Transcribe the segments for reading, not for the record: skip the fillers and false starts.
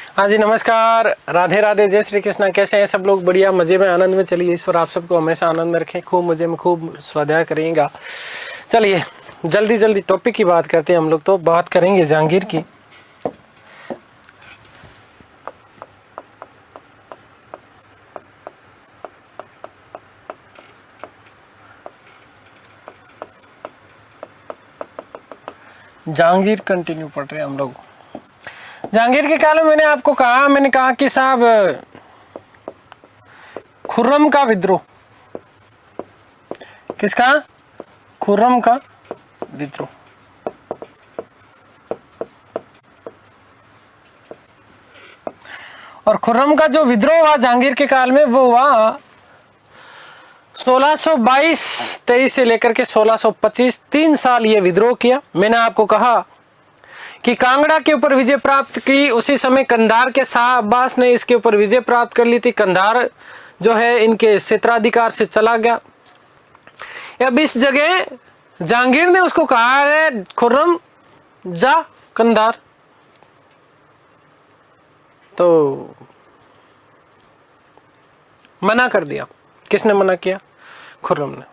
हाँ जी, नमस्कार, राधे राधे, जय श्री कृष्णा। कैसे हैं सब लोग? बढ़िया, मजे में, आनंद में। चलिए, ईश्वर आप सबको हमेशा आनंद में रखें, खूब मजे में, खूब स्वाध्याय करेंगे। चलिए जल्दी जल्दी टॉपिक की बात करते हैं। हम लोग तो बात करेंगे जहांगीर की। जहांगीर कंटिन्यू पढ़ रहे हैं हम लोग। जहांगीर के काल में मैंने कहा कि साहब खुर्रम का विद्रोह। किसका? खुर्रम का विद्रोह। और खुर्रम का जो विद्रोह हुआ जहांगीर के काल में, वो हुआ 1622-23 से लेकर के 1625, 3 साल ये विद्रोह किया। मैंने आपको कहा कि कांगड़ा के ऊपर विजय प्राप्त की, उसी समय कंधार के शाह अब्बास ने इसके ऊपर विजय प्राप्त कर ली थी। कंधार जो है इनके क्षेत्राधिकार से चला गया। अब इस जगह जहांगीर ने उसको कहा है, खुर्रम जा कंधार। तो मना कर दिया। किसने मना किया? खुर्रम ने।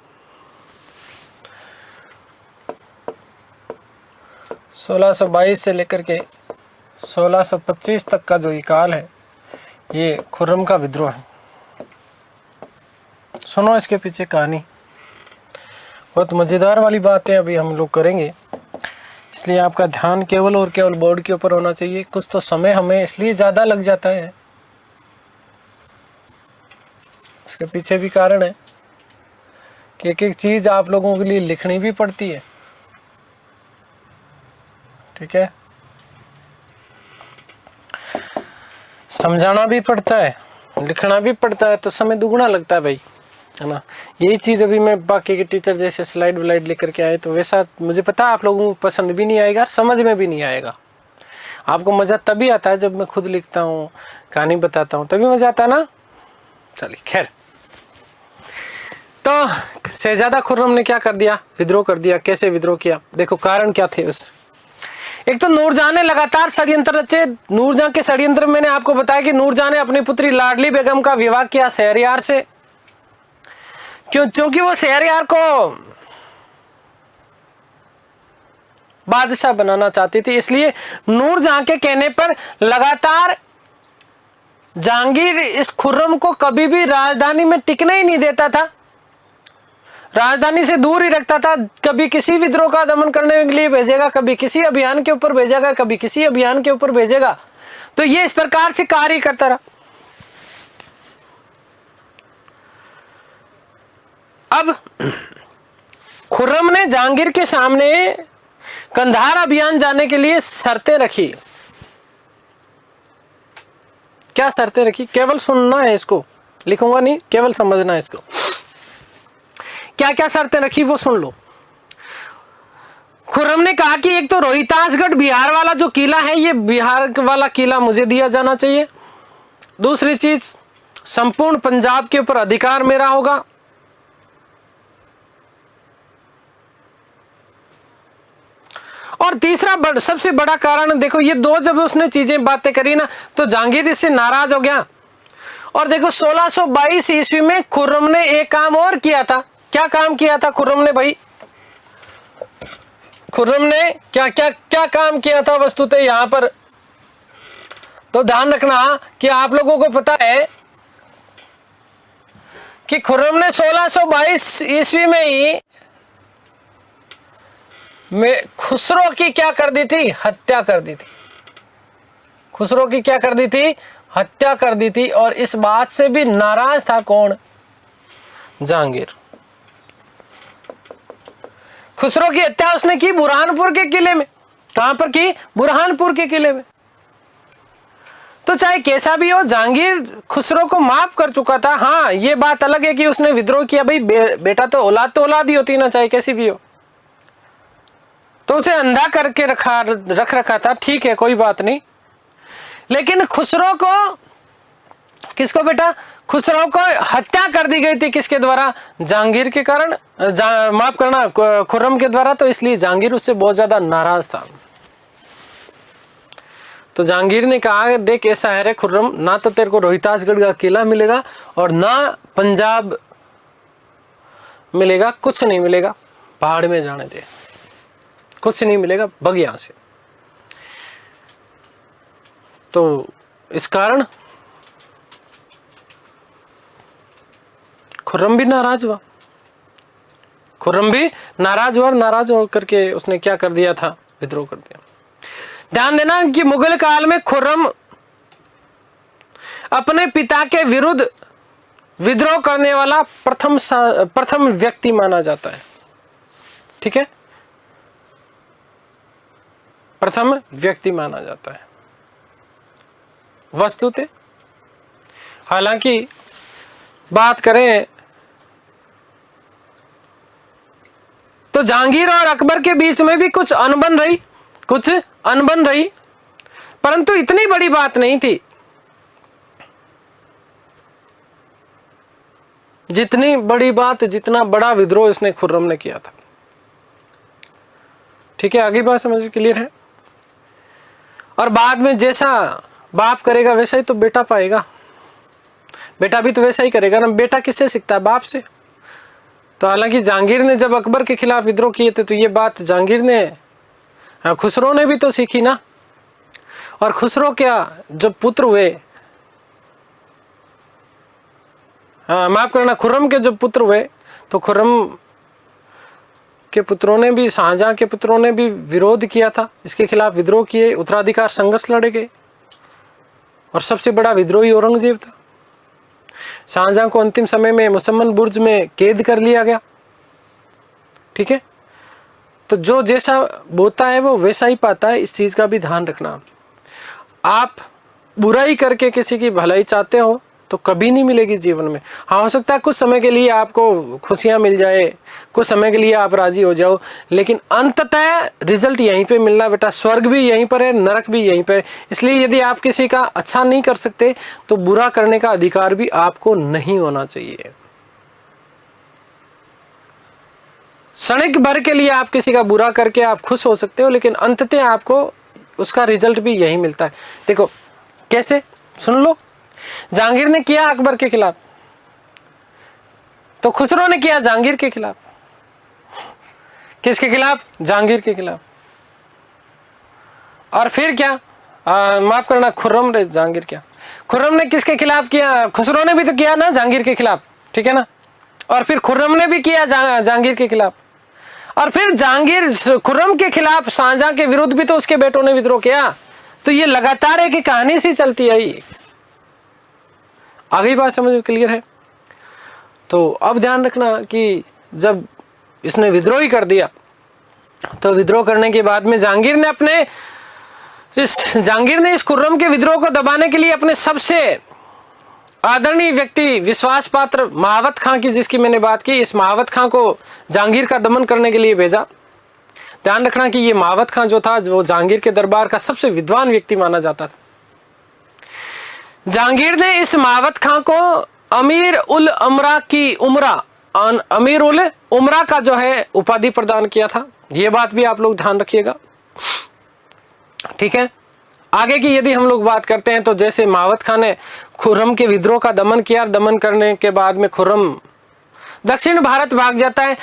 1622 से लेकर के 1625 तक का जो ये काल है, ये खुर्रम का विद्रोह है। सुनो इसके पीछे कहानी, बहुत मज़ेदार वाली बातें अभी हम लोग करेंगे, इसलिए आपका ध्यान केवल और केवल बोर्ड के ऊपर होना चाहिए। कुछ तो समय हमें इसलिए ज़्यादा लग जाता है, इसके पीछे भी कारण है कि एक एक चीज़ आप लोगों के लिए लिखनी भी पड़ती है। ठीक है, समझाना भी पड़ता है, लिखना भी पड़ता है, तो समय दुगना लगता है भाई, है ना। यही चीज़ अभी मैं बाकी के टीचर जैसे स्लाइड व्लाइड लेकर के आए, तो वैसा मुझे पता है आप लोगों को पसंद भी नहीं आएगा, समझ में भी नहीं आएगा। आपको मज़ा तभी आता है जब मैं खुद लिखता हूँ, कहानी बताता हूँ, तभी मज़ा आता है ना। चलिए खैर, तो शहजादा खुर्रम ने क्या कर दिया? विद्रोह कर दिया। कैसे विद्रोह किया? देखो कारण क्या थे उस। एक तो नूरजहां ने लगातार षड्यंत्र रचे। नूरजहां के षड्यंत्र मैंने आपको बताया कि नूरजहां ने अपनी पुत्री लाडली बेगम का विवाह किया शहरयार से। क्योंकि वो शहरयार को बादशाह बनाना चाहती थी, इसलिए नूरजहां के कहने पर लगातार जहांगीर इस खुर्रम को कभी भी राजधानी में टिकने ही नहीं देता था, राजधानी से दूर ही रखता था। कभी किसी विद्रोह का दमन करने के लिए भेजेगा, कभी किसी अभियान के ऊपर भेजेगा, कभी किसी अभियान के ऊपर भेजेगा। तो ये इस प्रकार से कार्य करता रहा। अब खुर्रम ने जहांगीर के सामने कंधार अभियान जाने के लिए शर्तें रखी। क्या शर्तें रखी? केवल सुनना है, इसको लिखूंगा नहीं, केवल समझना है इसको। क्या क्या शर्तें रखी वो सुन लो। खुर्रम ने कहा कि एक तो रोहितासगढ़ बिहार वाला जो किला है, ये बिहार वाला किला मुझे दिया जाना चाहिए। दूसरी चीज, संपूर्ण पंजाब के ऊपर अधिकार मेरा होगा। और तीसरा सबसे बड़ा कारण, देखो ये दो जब उसने चीजें बातें करी ना, तो जहांगीर इससे नाराज हो गया। और देखो 1622 ईस्वी में खुर्रम ने एक काम और किया था। क्या काम किया था खुर्रम ने भाई? खुर्रम ने क्या क्या क्या काम किया था वस्तुतः यहां पर? तो ध्यान रखना कि आप लोगों को पता है कि खुर्रम ने 1622 ईस्वी में ही खुसरो की क्या कर दी थी? हत्या कर दी थी। खुसरो की क्या कर दी थी? हत्या कर दी थी। और इस बात से भी नाराज था कौन? जहांगीर। खुसरो की हत्या उसने की बुरहानपुर के किले में। कहां पर की? बुरहानपुर के किले में। तो चाहे कैसा भी हो, जहांगीर खुसरो को माफ कर चुका था। हाँ, ये बात अलग है कि उसने विद्रोह किया। भाई बेटा तो औलाद ही होती ना, चाहे कैसी भी हो। तो उसे अंधा करके रख रखा था, ठीक है, कोई बात नहीं। लेकिन खुसरो को, किसको बेटा? खुसरो को हत्या कर दी गई थी। किसके द्वारा? जहांगीर के कारण, माफ करना, खुर्रम के द्वारा। तो इसलिए जहांगीर उससे बहुत ज्यादा नाराज था। तो जहांगीर ने कहा, देख ऐसा है रे खुर्रम, ना तो तेरे को रोहतासगढ़ का किला मिलेगा और ना पंजाब मिलेगा, कुछ नहीं मिलेगा, पहाड़ में जाने दे, कुछ नहीं मिलेगा, भग यहां से। तो इस कारण खुर्रम भी नाराज हुआ, खुर्रम भी नाराज हुआ, नाराज होकर के उसने क्या कर दिया था, विद्रोह कर दिया। ध्यान देना कि मुगल काल में खुर्रम अपने पिता के विरुद्ध विद्रोह करने वाला प्रथम व्यक्ति माना जाता है। ठीक है, प्रथम व्यक्ति माना जाता है वस्तुतः। हालांकि बात करें तो जहांगीर और अकबर के बीच में भी कुछ अनबन रही, परंतु इतनी बड़ी बात नहीं थी जितनी बड़ी बात, जितना बड़ा विद्रोह इसने खुर्रम ने किया था। ठीक है, आगे बात समझ क्लियर है। और बाद में जैसा बाप करेगा वैसा ही तो बेटा पाएगा, बेटा भी तो वैसा ही करेगा ना। बेटा किससे सीखता है? बाप से। तो हालांकि जहांगीर ने जब अकबर के खिलाफ विद्रोह किए थे तो ये बात जहांगीर ने, खुसरो ने भी तो सीखी ना। और खुसरो क्या, जब पुत्र हुए, माफ करना, खुर्रम के जब पुत्र हुए तो खुर्रम के पुत्रों ने भी, शाहजहां के पुत्रों ने भी विरोध किया था, इसके खिलाफ विद्रोह किए, उत्तराधिकार संघर्ष लड़े गए और सबसे बड़ा विद्रोही औरंगजेब था। शाहजहां को अंतिम समय में मुसम्मन बुर्ज में कैद कर लिया गया। ठीक है, तो जो जैसा बोता है वो वैसा ही पाता है, इस चीज का भी ध्यान रखना। आप बुराई करके किसी की भलाई चाहते हो तो कभी नहीं मिलेगी जीवन में। हाँ, हो सकता है कुछ समय के लिए आपको खुशियां मिल जाए, कुछ समय के लिए आप राजी हो जाओ, लेकिन अंततः रिजल्ट यहीं पे मिलना बेटा। स्वर्ग भी यहीं पर है, नरक भी यहीं पर है। इसलिए यदि आप किसी का अच्छा नहीं कर सकते तो बुरा करने का अधिकार भी आपको नहीं होना चाहिए। क्षणिक भर के लिए आप किसी का बुरा करके आप खुश हो सकते हो, लेकिन अंततः आपको उसका रिजल्ट भी यही मिलता है। देखो कैसे, सुन लो। जहांगीर ने किया अकबर के खिलाफ, तो खुसरो ने किया जहांगीर के खिलाफ। किसके खिलाफ? जहांगीर के खिलाफ। और फिर क्या, माफ करना, खुर्रम ने जहांगीर किया। खुर्रम ने किसके खिलाफ किया? खुसरो ने भी तो किया ना जहांगीर के खिलाफ, ठीक है ना। और फिर खुर्रम ने भी किया जहांगीर के खिलाफ। और फिर जहांगीर खुर्रम के खिलाफ, शाहजहां के विरुद्ध भी तो उसके बेटों ने विद्रोह किया। तो ये लगातार एक कहानी सी चलती आई। आगे बात समझ में क्लियर है? तो अब ध्यान रखना कि जब इसने विद्रोह ही कर दिया, तो विद्रोह करने के बाद में जहांगीर ने इस खुर्रम के विद्रोह को दबाने के लिए अपने सबसे आदरणीय व्यक्ति, विश्वास पात्र महावत खां की, जिसकी मैंने बात की, इस महावत खां को जहांगीर का दमन करने के लिए भेजा। ध्यान रखना कि ये महावत खां जो था, वो जहांगीर के दरबार का सबसे विद्वान व्यक्ति माना जाता था। जहांगीर ने इस महावत खां को अमीर उल उमरा का जो है उपाधि प्रदान किया था। ये बात भी आप लोग ध्यान रखिएगा, ठीक है। आगे की यदि हम लोग बात करते हैं तो जैसे महावत खां ने खुर्रम के विद्रोह का दमन किया, दमन करने के बाद में खुर्रम दक्षिण भारत भाग जाता है।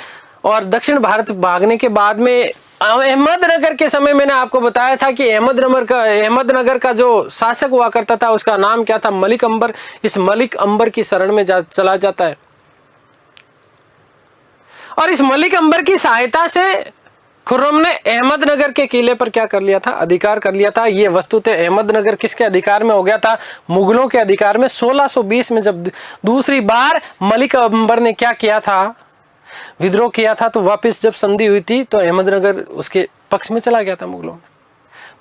और दक्षिण भारत भागने के बाद में अहमदनगर के समय मैंने आपको बताया था कि अहमदनगर का जो शासक हुआ करता था उसका नाम क्या था? मलिक अंबर। इस मलिक अंबर की शरण में चला जाता है और इस मलिक अंबर की सहायता से खुर्रम ने अहमदनगर के किले पर क्या कर लिया था? अधिकार कर लिया था। ये वस्तुतः अहमदनगर किसके अधिकार में हो गया था? मुगलों के अधिकार में। 1620 में जब दूसरी बार मलिक अंबर ने क्या किया था? विद्रोह किया था। तो वापस जब संधि हुई थी तो अहमदनगर उसके पक्ष में चला गया था मुगलों में।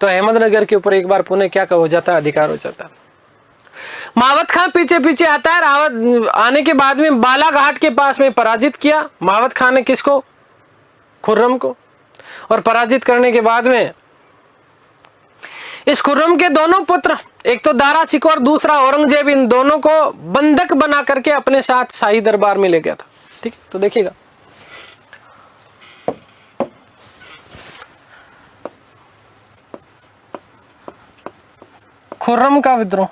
तो अहमदनगर के ऊपर एक बार पुनः क्या हो जाता है? अधिकार हो जाता है। महावत खां पीछे पीछे आता है। आने के बाद में बालाघाट के पास में पराजित किया महावत खां ने। किसको? खुर्रम को। और पराजित करने के बाद में इस खुर्रम के दोनों पुत्र, एक तो दारा शिकोह और दूसरा औरंगजेब, इन दोनों को बंधक बना करके अपने साथ शाही दरबार में ले गया था। ठीक, तो देखिएगा खुर्रम का विद्रोह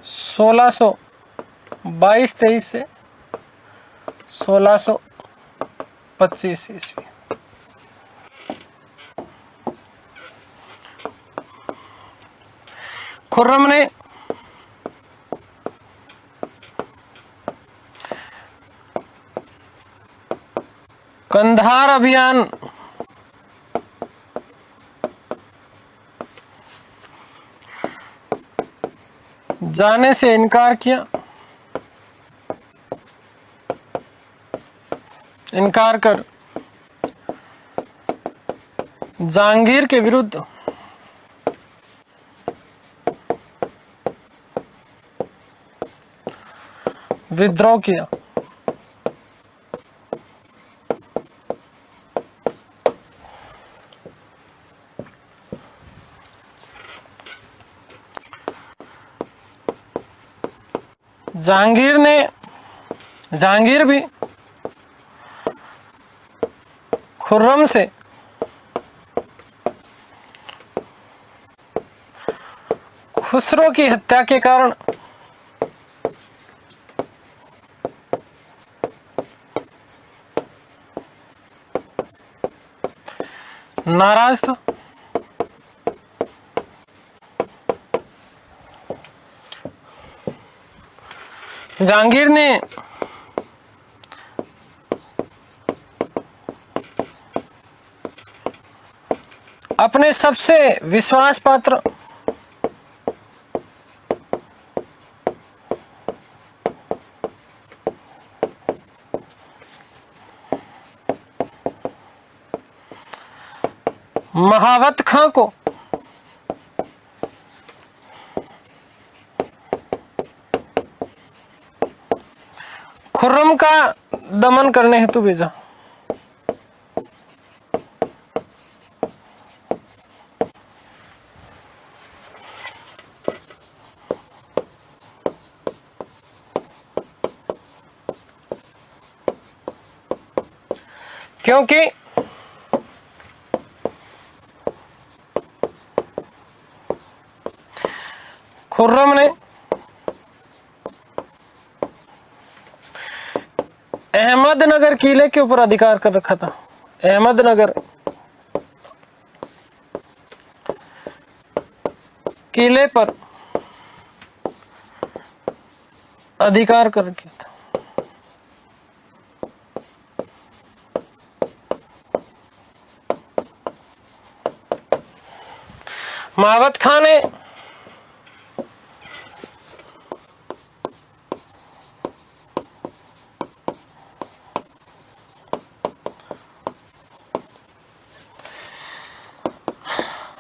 1622-23 से 1625 ईस्वी। खुर्रम ने कंधार अभियान जाने से इनकार किया। इनकार कर जहांगीर के विरुद्ध विद्रोह किया। जहांगीर भी खुर्रम से खुसरो की हत्या के कारण नाराज था। जहांगीर ने अपने सबसे विश्वास पात्र महावत खां को खुर्रम का दमन करने हेतु भेजा। क्योंकि खुर्रम ने अहमदनगर किले के ऊपर अधिकार कर रखा था। अहमदनगर किले पर अधिकार कर रखा था। महावत खां ने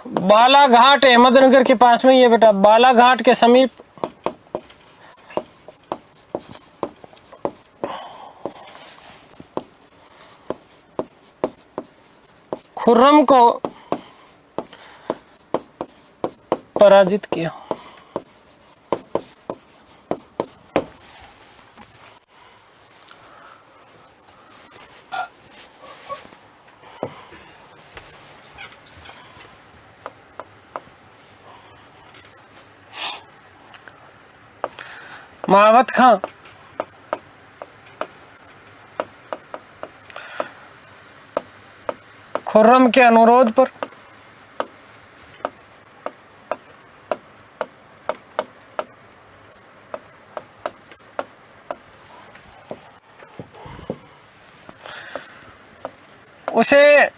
बालाघाट, अहमदनगर के पास में ये बेटा बालाघाट के समीप खुर्रम को पराजित किया। महावत खां खुर्रम के अनुरोध पर उसे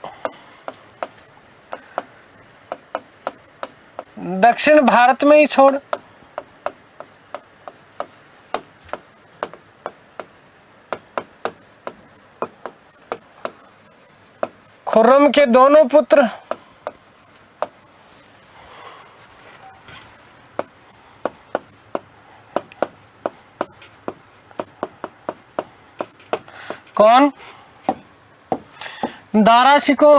दक्षिण भारत में ही छोड़ खुर्रम के दोनों पुत्र कौन? दारा शिको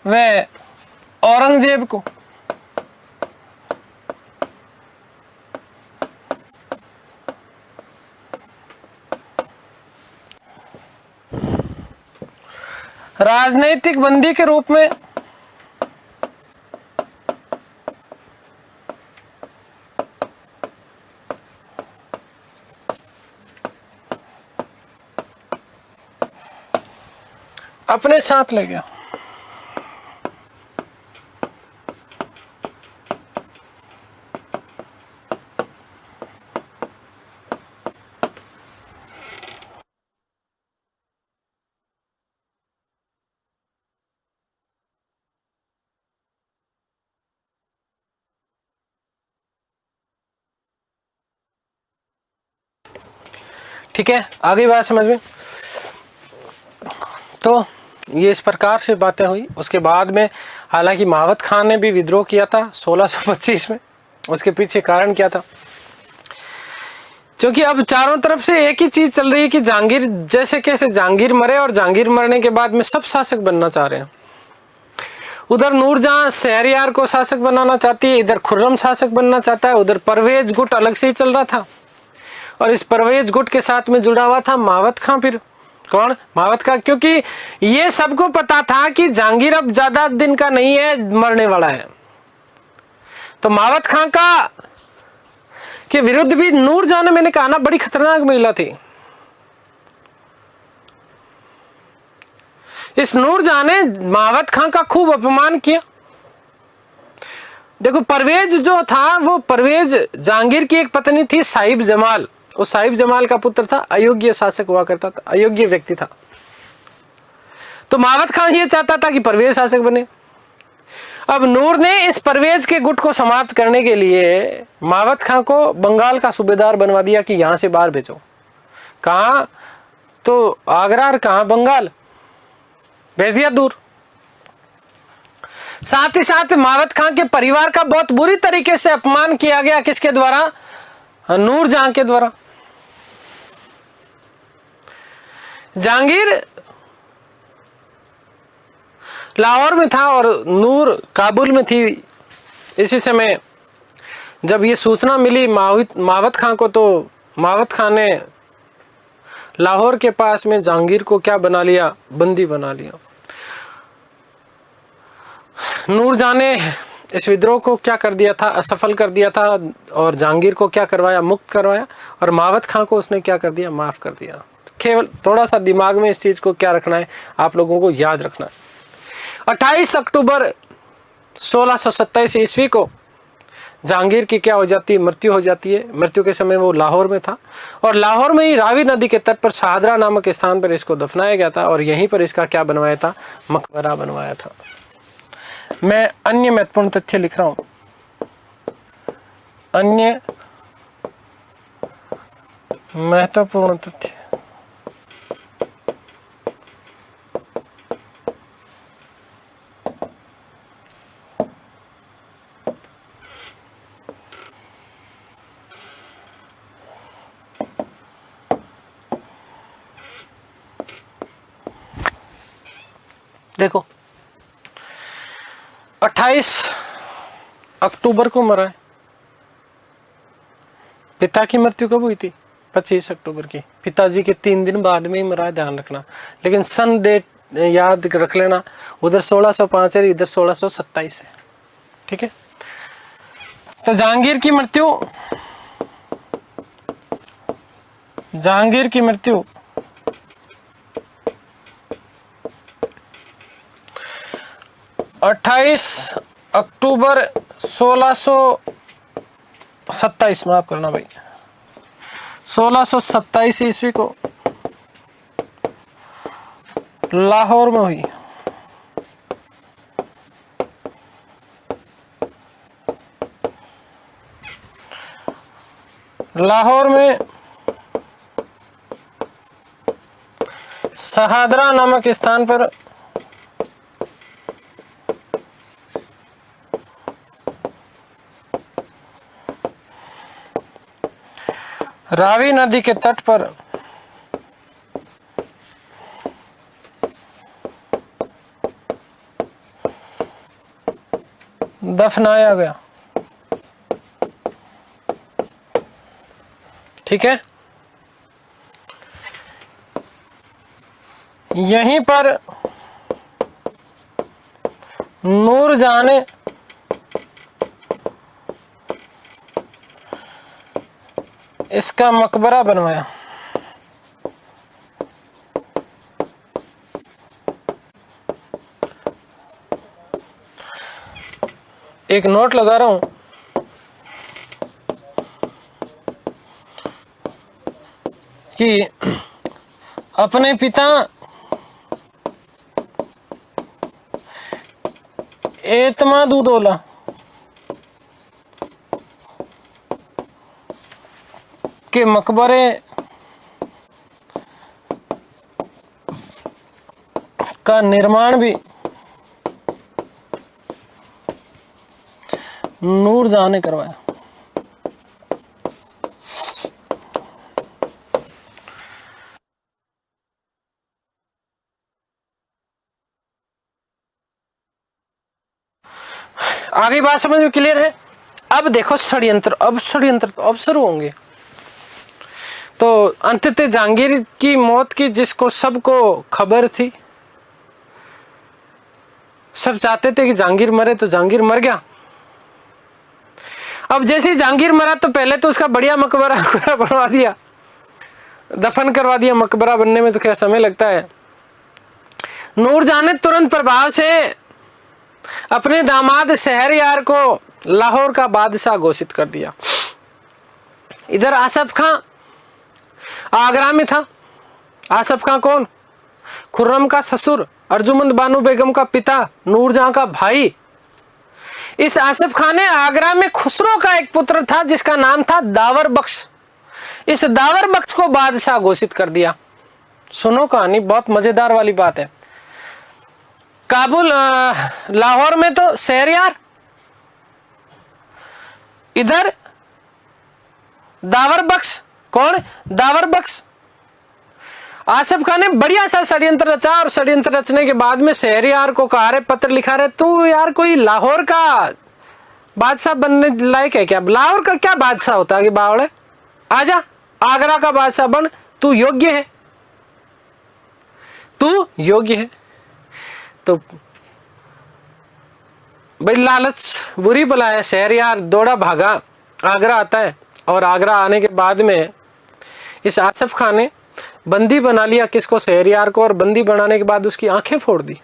वे औरंगजेब को राजनैतिक बंदी के रूप में अपने साथ ले गया। ठीक है, आगे बात समझ में। तो ये इस प्रकार से बातें हुई। उसके बाद में हालांकि मावत खान ने भी विद्रोह किया था 1625 में। उसके पीछे कारण क्या था? क्योंकि अब चारों तरफ से एक ही चीज चल रही है कि जहांगीर जैसे कैसे जहांगीर मरे और जहांगीर मरने के बाद में सब शासक बनना चाह रहे हैं। उधर नूरजहां शहरयार को शासक बनाना चाहती है, इधर खुर्रम शासक बनना चाहता है, उधर परवेज गुट अलग से ही चल रहा था। और इस परवेज गुट के साथ में जुड़ा हुआ था मावत खां। फिर कौन? मावत खां। क्योंकि ये सबको पता था कि जहांगीर अब ज्यादा दिन का नहीं है, मरने वाला है। तो मावत खां का के विरुद्ध भी नूरजहां ने, मैंने कहा ना, बड़ी खतरनाक महिला थी। इस नूरजहां ने मावत खां का खूब अपमान किया। देखो, परवेज जो था वो परवेज जहांगीर की एक पत्नी थी साहिब जमाल। उस साहिब जमाल का पुत्र था, अयोग्य शासक हुआ करता था, अयोग्य व्यक्ति था। तो मावत खां ये चाहता था कि परवेज शासक बने। अब नूर ने इस परवेज के गुट को समाप्त करने के लिए मावत खां को बंगाल का सूबेदार बनवा दिया कि यहां से बाहर भेजो। कहां? तो आगरा और कहां? बंगाल। भेज दिया दूर। साथ ही साथ मावत खां के परिवार का बहुत बुरी तरीके से अपमान किया गया। किसके द्वारा? नूरजहां के द्वारा। जहांगीर लाहौर में था और नूर काबुल में थी। इसी समय जब ये सूचना मिली मावत खां को, तो मावत खां ने लाहौर के पास में जहांगीर को क्या बना लिया? बंदी बना लिया। नूरजहां ने इस विद्रोह को क्या कर दिया था? असफल कर दिया था। और जहांगीर को क्या करवाया? मुक्त करवाया। और मावत खां को उसने क्या कर दिया? माफ कर दिया। केवल थोड़ा सा दिमाग में इस चीज को क्या रखना है, आप लोगों को याद रखना है। 28 अक्टूबर 1627 ईस्वी को जहांगीर की क्या हो जाती है? मृत्यु हो जाती है। मृत्यु के समय वो लाहौर में था और लाहौर में ही रावी नदी के तट पर शाहदरा नामक स्थान पर इसको दफनाया गया था और यहीं पर इसका क्या बनवाया था? मकबरा बनवाया था। मैं अन्य महत्वपूर्ण तथ्य लिख रहा हूं। अन्य महत्वपूर्ण तथ्य। देखो, 28 अक्टूबर को मरा है। पिता की मृत्यु कब हुई थी? 25 अक्टूबर की। पिताजी के 3 दिन बाद में ही मरा है, ध्यान रखना। लेकिन सन डेट याद रख लेना। उधर 1605 है, इधर 1627 है। ठीक है। तो जहांगीर की मृत्यु 28 अक्टूबर 1627, माफ करना भाई, 1627 ईस्वी को लाहौर में हुई। लाहौर में शाहदरा नामक स्थान पर रावी नदी के तट पर दफनाया गया। ठीक है। यहीं पर नूरजहां ने इसका मकबरा बनवाया। एक नोट लगा रहा हूं कि अपने पिता एतमादुद्दौला के मकबरे का निर्माण भी नूरजहां ने करवाया। आगे बात समझ में क्लियर है? अब देखो षड्यंत्र, अब षड्यंत्र तो अब शुरू होंगे। तो अंततः जहांगीर की मौत की जिसको सबको खबर थी, सब चाहते थे कि जहांगीर मरे, तो जहांगीर मर गया। अब जैसे ही जहांगीर मरा तो पहले तो उसका बढ़िया मकबरा बनवा दिया, दफन करवा दिया। मकबरा बनने में तो क्या समय लगता है। नूरजहां ने तुरंत प्रभाव से अपने दामाद शहरयार को लाहौर का बादशाह घोषित कर दिया। इधर आसफ खां आगरा में था। आसफ खां कौन? खुर्रम का ससुर, अर्जुमंद बानो बेगम का पिता, नूरजहां का भाई। इस आसफ खां ने आगरा में खुसरो का एक पुत्र था जिसका नाम था दावर बख्श। इस दावर बख्श को बादशाह घोषित कर दिया। सुनो कहानी, बहुत मजेदार वाली बात है। काबुल लाहौर में तो शहरयार, इधर दावर बख्श। कौन? दावर बख्श। आसफ खान ने बढ़िया सा षड्यंत्र रचा और षड्यंत्र रचने के बाद में शहरयार को कहा, रे पत्र लिखा रहे तू यार कोई लाहौर का बादशाह बनने लायक है क्या? लाहौर का क्या बादशाह होता है कि बावड़े, आजा आगरा का बादशाह बन, तू योग्य है, तू योग्य है। तो भाई लालच बुरी बला है। शहरयार दौड़ा भागा आगरा आता है और आगरा आने के बाद में इस आसफ खान ने बंदी बना लिया किसको? शहरयार को। और बंदी बनाने के बाद उसकी आंखें फोड़ दी।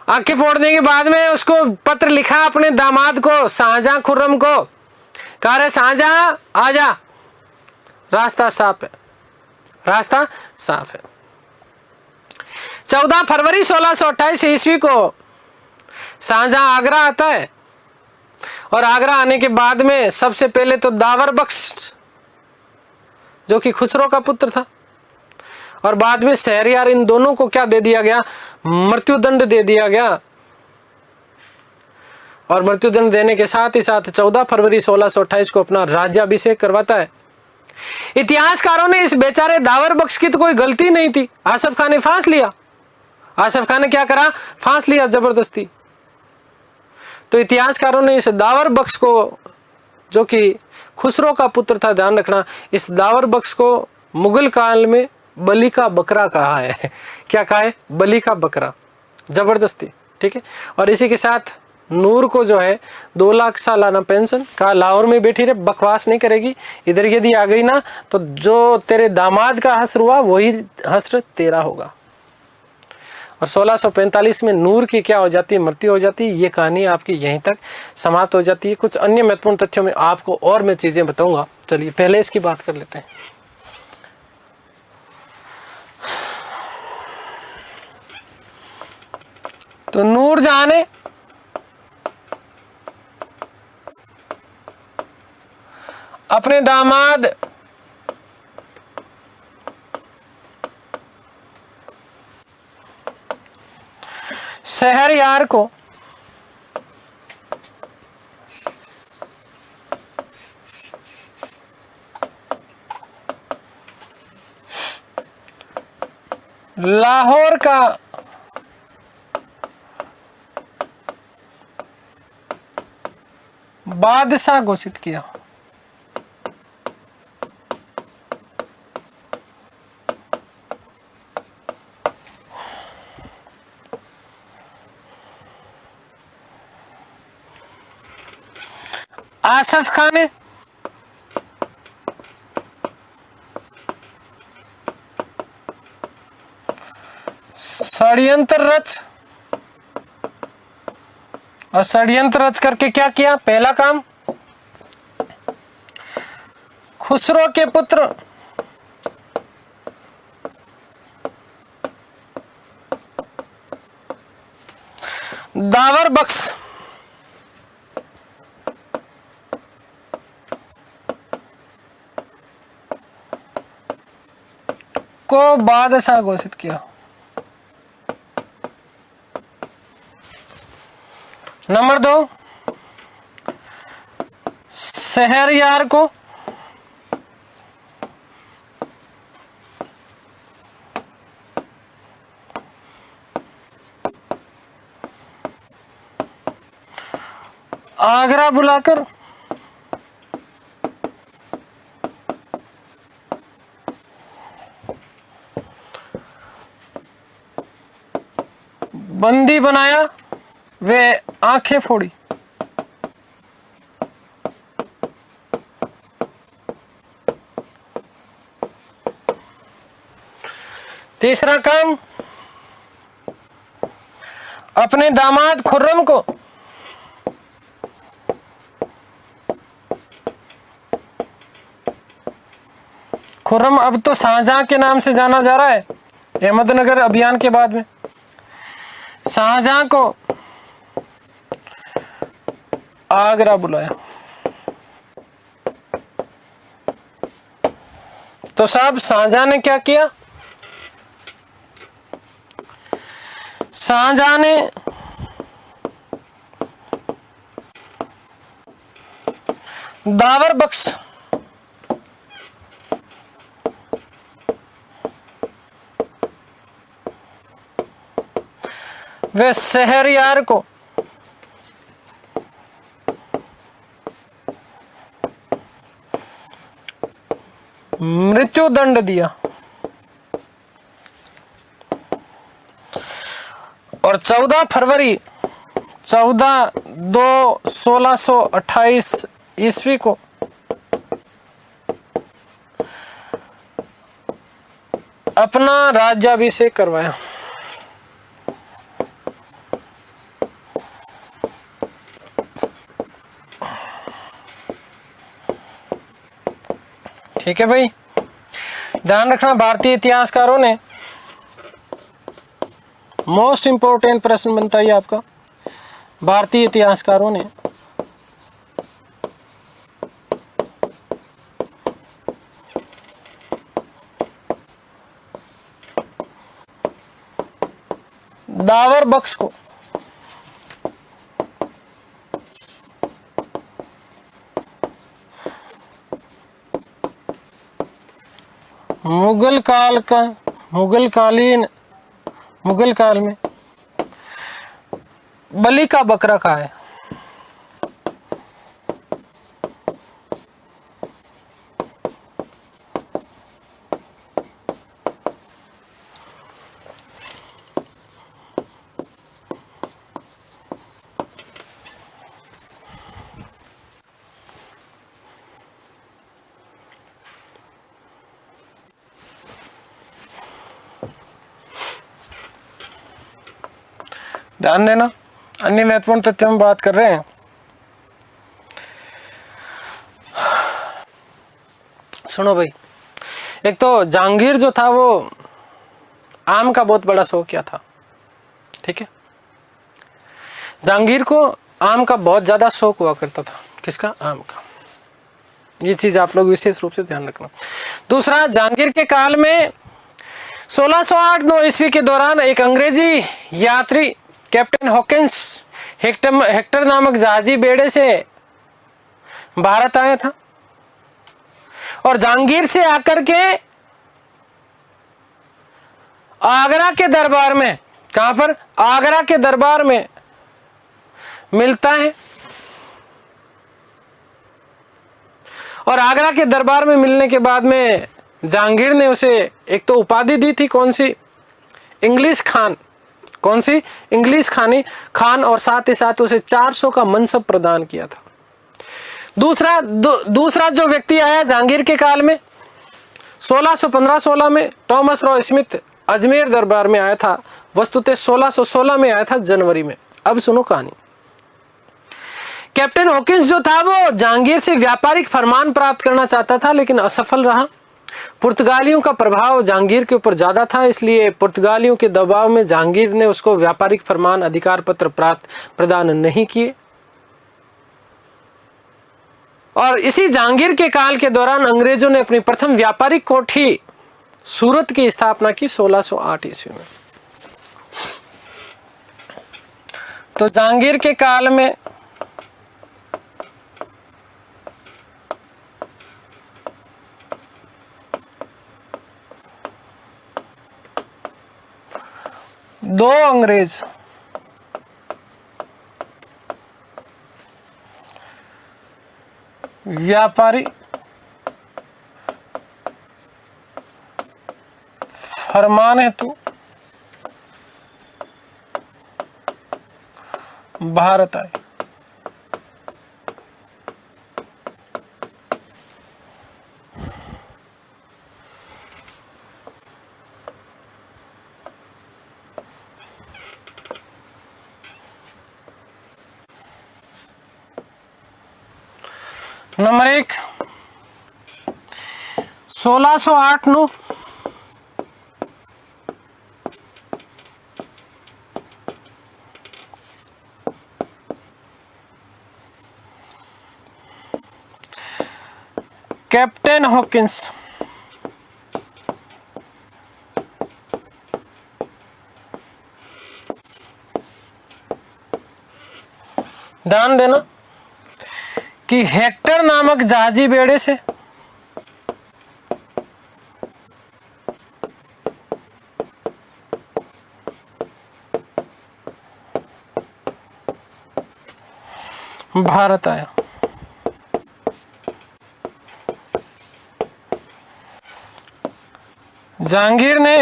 आंखें फोड़ने के बाद में उसको पत्र लिखा अपने दामाद को, शाहजहां खुर्रम को, कह रहे शाहजहां आजा, रास्ता साफ है, रास्ता साफ है। 14 फरवरी 1628 ईस्वी को शाहजहां आगरा आता है और आगरा आने के बाद में सबसे पहले तो दावर बख्श जो कि खुसरो का पुत्र था और बाद में शहरयार, इन दोनों को क्या दे दिया गया? मृत्युदंड दे दिया गया। और मृत्युदंड देने के साथ ही साथ 14 फरवरी 1628 को अपना राज्याभिषेक करवाता है। इतिहासकारों ने इस बेचारे दावर बख्श की तो कोई गलती नहीं थी। आसफ खान ने फांस लिया। आसफ खान ने क्या करा? फांस लिया जबरदस्ती। तो इतिहासकारों ने इस दावर बख्श को, जो कि खुसरो का पुत्र था, ध्यान रखना, इस दावर बख्श को मुगल काल में बलि का बकरा कहा है। क्या कहा है? बलि का बकरा। जबरदस्ती, ठीक है। और इसी के साथ नूर को जो है 2 लाख सालाना पेंशन कहा, लाहौर में बैठी रहे, बकवास नहीं करेगी, इधर यदि आ गई ना तो जो तेरे दामाद का हश्र हुआ वही हश्र तेरा होगा। और 1645 में नूर की क्या हो जाती है? मृत्यु हो जाती है। ये कहानी आपकी यहीं तक समाप्त हो जाती है। कुछ अन्य महत्वपूर्ण तथ्यों में आपको और मैं चीजें बताऊंगा। चलिए पहले इसकी बात कर लेते हैं। तो नूरजहां ने अपने दामाद शहरयार को लाहौर का बादशाह घोषित किया। आसफ खान है, षड्यंत्र रच, और षड्यंत्र रच करके क्या किया? पहला काम, खुसरो के पुत्र दावर बख्श को बादशाह घोषित किया। नंबर 2, शहरयार को आगरा बुलाकर बंदी बनाया, वे आंखें फोड़ी। तीसरा काम, अपने दामाद खुर्रम को खुर्रम अब तो शाहजहां के नाम से जाना जा रहा है, अहमदनगर अभियान के बाद में शाहजहां को आगरा बुलाया। तो साहब शाहजहां ने क्या किया? शाहजहां ने दावर बख्श वे शहरयार को मृत्यु दंड दिया और 14 फरवरी 14/2/1628 ईस्वी को अपना राज्याभिषेक करवाया। ठीक है भाई, ध्यान रखना, भारतीय इतिहासकारों ने, मोस्ट इंपोर्टेंट प्रश्न बनता है आपका, भारतीय इतिहासकारों ने दावर बख्श को मुगल काल में बलि का बकरा कहा है? ध्यान देना, अन्य महत्वपूर्ण तथ्यों में बात कर रहे हैं। सुनो भाई, एक तो जहांगीर जो था वो आम का बहुत बड़ा शौकिया था। ठीक है, जहांगीर को आम का बहुत ज्यादा शौक हुआ करता था। किसका? आम का। ये चीज आप लोग विशेष रूप से ध्यान रखना। दूसरा, जहांगीर के काल में 1608-9 ईस्वी के दौरान एक अंग्रेजी यात्री कैप्टन हॉकिंस हेक्टर नामक जहाजी बेड़े से भारत आया था और जहांगीर से आकर के आगरा के दरबार में, कहां पर? आगरा के दरबार में मिलता है और आगरा के दरबार में मिलने के बाद में जहांगीर ने उसे एक तो उपाधि दी थी, कौन सी? इंग्लिश खान। कौन सी? इंग्लिश खान, और साथ ही साथ उसे 400 का मनसब प्रदान किया था। दूसरा जो व्यक्ति आया जहांगीर के काल में 1615-16 में थॉमस रॉय स्मिथ अजमेर दरबार में आया था। वस्तुतः 1616 में आया था जनवरी में। अब सुनो कहानी। कैप्टन हॉकिंस जो था वो जहांगीर से व्यापारिक फरमान प्राप्त करना चाहता था, लेकिन असफल रहा। पुर्तगालियों का प्रभाव जहांगीर के ऊपर ज्यादा था, इसलिए पुर्तगालियों के दबाव में जहांगीर ने उसको व्यापारिक फरमान अधिकार पत्र प्रदान नहीं किए। और इसी जहांगीर के काल के दौरान अंग्रेजों ने अपनी प्रथम व्यापारिक कोठी सूरत की स्थापना की 1608 ईस्वी में। तो जहांगीर के काल में दो अंग्रेज व्यापारी फरमान हेतु भारत आए। नंबर 1 1608 नु कैप्टन हॉकिंस ध्यान देना कि हेक्टर नामक जहाजी बेड़े से भारत आया। जहांगीर ने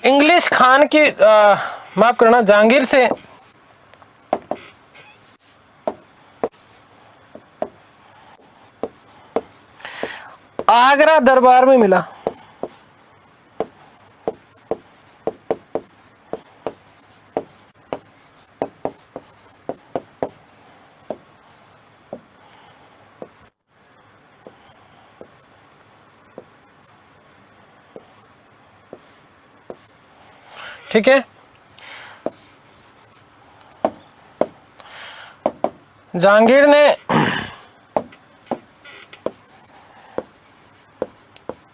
इंग्लिश खान की माफ करना, जहांगीर से आगरा दरबार में मिला। ठीक है, जहांगीर ने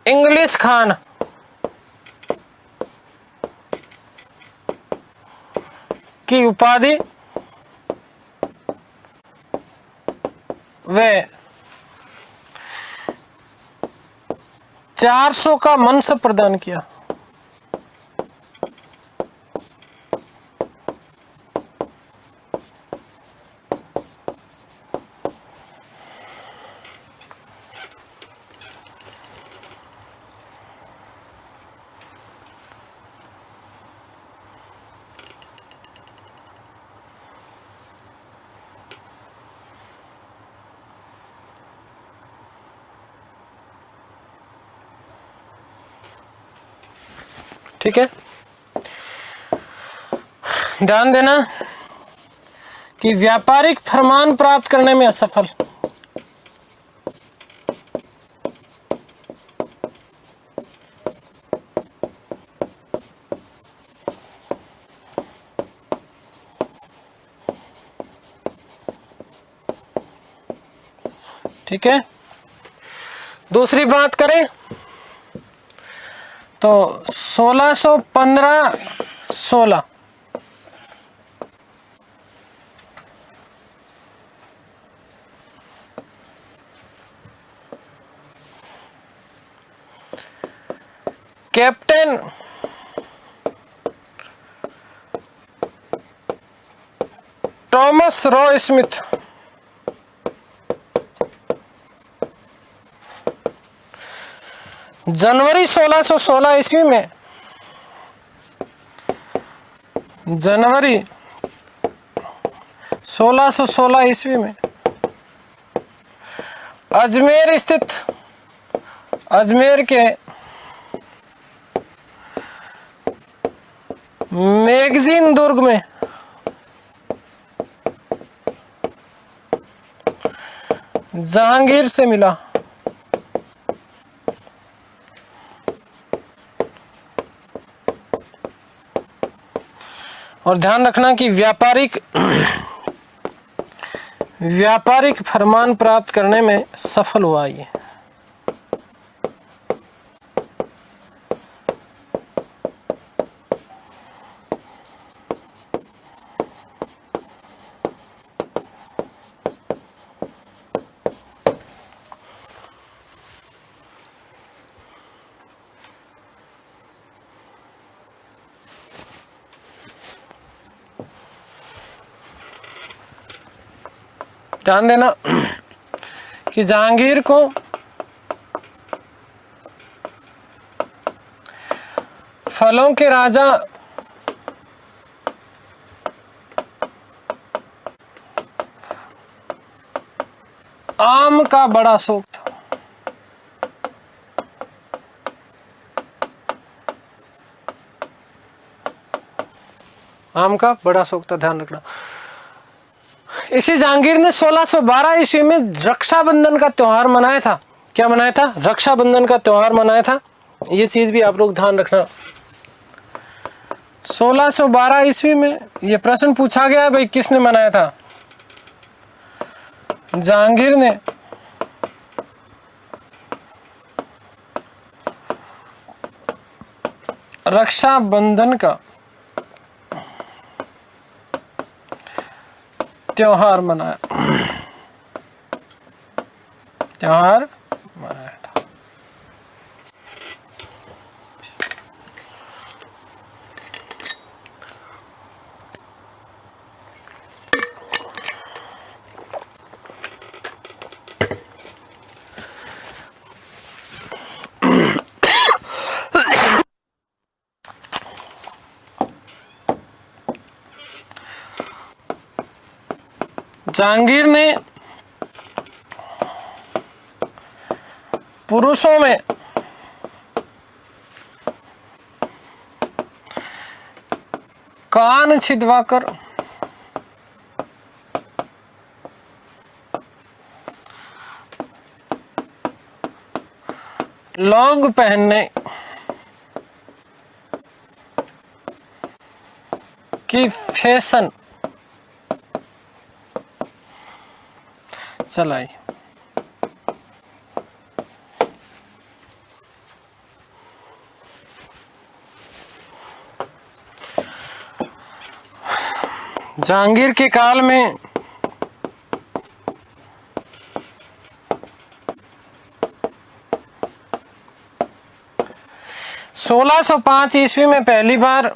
इंग्लिश खान की उपाधि व 400 का मनसब प्रदान किया। ठीक है, ध्यान देना कि व्यापारिक फरमान प्राप्त करने में असफल। ठीक है, दूसरी बात करें तो 1615-16 कैप्टन थॉमस रॉय स्मिथ जनवरी 1616 ईस्वी में जनवरी 1616 ईस्वी में अजमेर स्थित अजमेर के मैगजीन दुर्ग में जहांगीर से मिला। और ध्यान रखना कि व्यापारिक फरमान प्राप्त करने में सफल हुआ ये। ध्यान देना कि जहांगीर को फलों के राजा आम का बड़ा शौक था। आम का बड़ा शौक था, ध्यान रखना। इसी जहांगीर ने 1612 ईस्वी में रक्षाबंधन का त्योहार मनाया था। क्या मनाया था? रक्षाबंधन का त्योहार मनाया था। ये चीज भी आप लोग ध्यान रखना। 1612 ईस्वी में ये प्रश्न पूछा गया भाई किसने मनाया था? जहांगीर ने रक्षाबंधन का त्योहार मनाया था। जहांगीर ने पुरुषों में कान छिदवाकर लौंग पहनने की फैशन चलाई। जहांगीर के काल में सोलह सौ 5 ईस्वी में पहली बार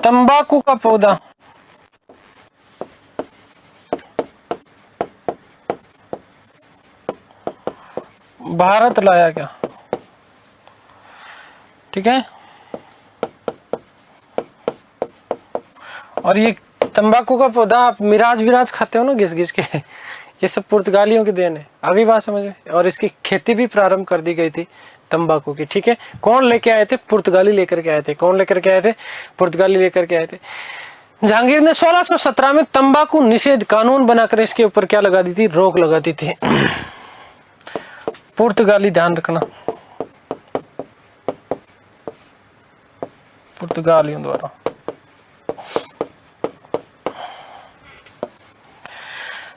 तंबाकू का पौधा भारत लाया गया। ठीक है, और ये तंबाकू का पौधा आप मिराज खाते हो ना घिस घिस के, ये सब पुर्तगालियों की देन है। आगे बात समझ में। और इसकी खेती भी प्रारंभ कर दी गई थी तंबाकू की। ठीक है, कौन लेके आए थे? पुर्तगाली लेकर के आए थे। कौन लेकर के आए थे? पुर्तगाली लेकर के आए थे। जहांगीर ने 1617 में तंबाकू निषेध कानून बनाकर इसके ऊपर क्या लगा दी थी? रोक लगा दी थी। पुर्तगाली, ध्यान रखना, पुर्तगालियों द्वारा।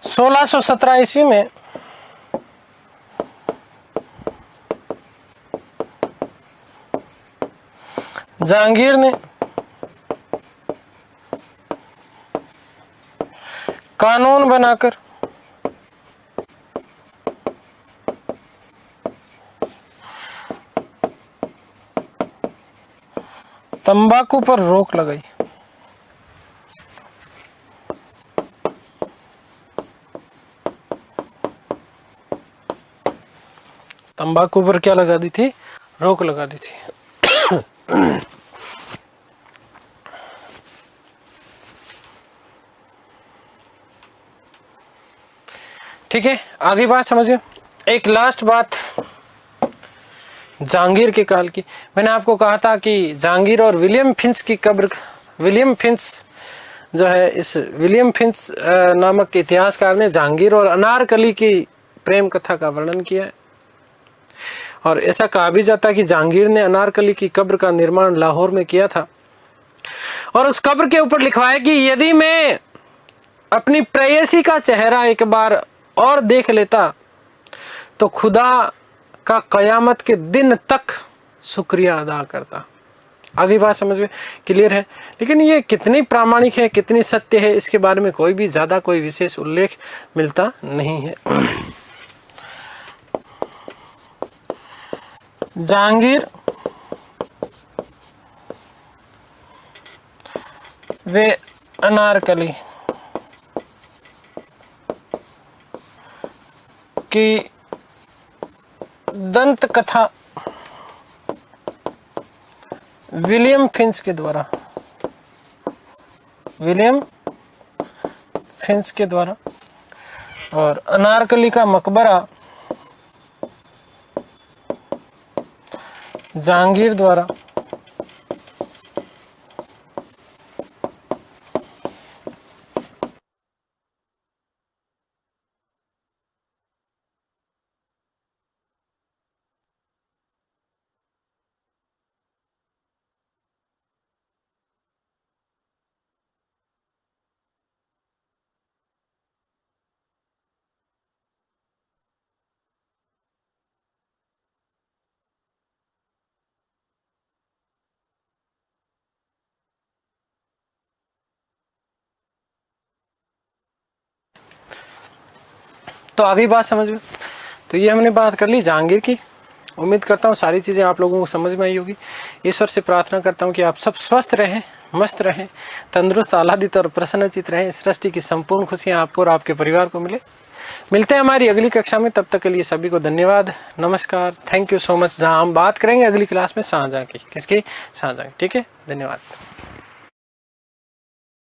सोलह सौ 17 ईस्वी में जहांगीर ने कानून बनाकर तंबाकू पर रोक लगाई। तंबाकू पर क्या लगा दी थी? रोक लगा दी थी। ठीक है, आगे बात समझिए। एक लास्ट बात जहांगीर के काल की। मैंने आपको कहा था कि जहांगीर और विलियम फिंच की कब्र, विलियम फिंच जो है, इस विलियम फिंच नामक इतिहासकार ने जहांगीर और अनारकली की प्रेम कथा का वर्णन किया है। और ऐसा कहा भी जाता है कि जहांगीर ने अनारकली की कब्र का निर्माण लाहौर में किया था और उस कब्र के ऊपर लिखवाया कि यदि मैं अपनी प्रेयसी का चेहरा एक बार और देख लेता तो खुदा का कयामत के दिन तक शुक्रिया अदा करता। आगे बात समझ में क्लियर है। लेकिन ये कितनी प्रामाणिक है, कितनी सत्य है, इसके बारे में कोई भी ज्यादा कोई विशेष उल्लेख मिलता नहीं है। जहांगीर वे अनारकली की दंत कथा विलियम फिंच के द्वारा, विलियम फिंच के द्वारा और अनारकली का मकबरा जहांगीर द्वारा तो आगे बात समझ में। तो ये हमने बात कर ली जहांगीर की। उम्मीद करता हूँ सारी चीज़ें आप लोगों को समझ में आई होगी। ईश्वर से प्रार्थना करता हूँ कि आप सब स्वस्थ रहें, मस्त रहें, तंदुरुस्त, आह्लादित और प्रसन्नचित रहें। सृष्टि की संपूर्ण खुशियाँ आपको और आपके परिवार को मिले। मिलते हैं हमारी अगली कक्षा में, तब तक के लिए सभी को धन्यवाद, नमस्कार, थैंक यू सो मच। जहाँ हम बात करेंगे अगली क्लास में सांझा की, किसकी? सांझा की। ठीक है, धन्यवाद।